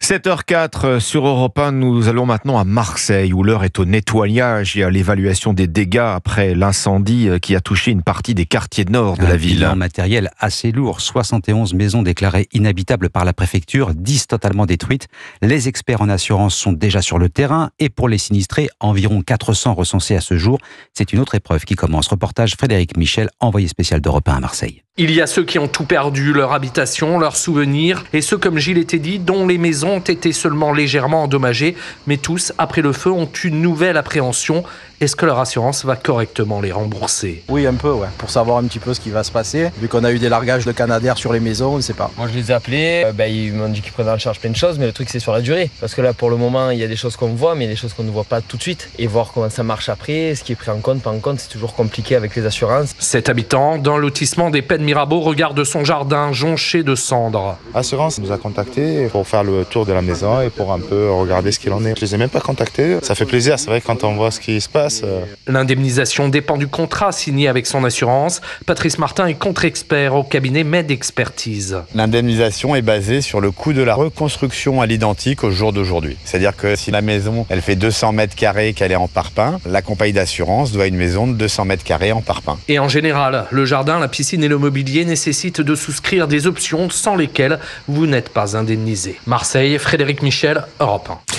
7h04 sur Europe 1, nous allons maintenant à Marseille où l'heure est au nettoyage et à l'évaluation des dégâts après l'incendie qui a touché une partie des quartiers nord de la ville. Un matériel assez lourd, 71 maisons déclarées inhabitables par la préfecture, 10 totalement détruites. Les experts en assurance sont déjà sur le terrain et pour les sinistrés, environ 400 recensés à ce jour. C'est une autre épreuve qui commence. Reportage Frédéric Michel, envoyé spécial d'Europe 1 à Marseille. Il y a ceux qui ont tout perdu, leur habitation, leurs souvenirs, et ceux comme Gilles et Teddy, dont les maisons ont été seulement légèrement endommagées. Mais tous, après le feu, ont une nouvelle appréhension. Est-ce que leur assurance va correctement les rembourser ? Oui, un peu, ouais. Pour savoir un petit peu ce qui va se passer. Vu qu'on a eu des largages de Canadair sur les maisons, on ne sait pas. Moi, je les ai appelés. Ils m'ont dit qu'ils prenaient en charge plein de choses, mais le truc, c'est sur la durée. Parce que là, pour le moment, il y a des choses qu'on voit, mais il y a des choses qu'on ne voit pas tout de suite. Et voir comment ça marche après, ce qui est pris en compte, pas en compte, c'est toujours compliqué avec les assurances. Cet habitant, dans le lotissement des Pennes Mirabeau, regarde son jardin jonché de cendres. L'assurance nous a contactés pour faire le tour de la maison et pour un peu regarder ce qu'il en est. Je les ai même pas contactés. Ça fait plaisir, c'est vrai, quand on voit ce qui se passe. L'indemnisation dépend du contrat signé avec son assurance. Patrice Martin est contre-expert au cabinet Med Expertise. L'indemnisation est basée sur le coût de la reconstruction à l'identique au jour d'aujourd'hui. C'est-à-dire que si la maison elle fait 200 mètres carrés qu'elle est en parpaing, la compagnie d'assurance doit une maison de 200 mètres carrés en parpaing. Et en général, le jardin, la piscine et le mobilier nécessitent de souscrire des options sans lesquelles vous n'êtes pas indemnisé. Marseille, Frédéric Michel, Europe 1.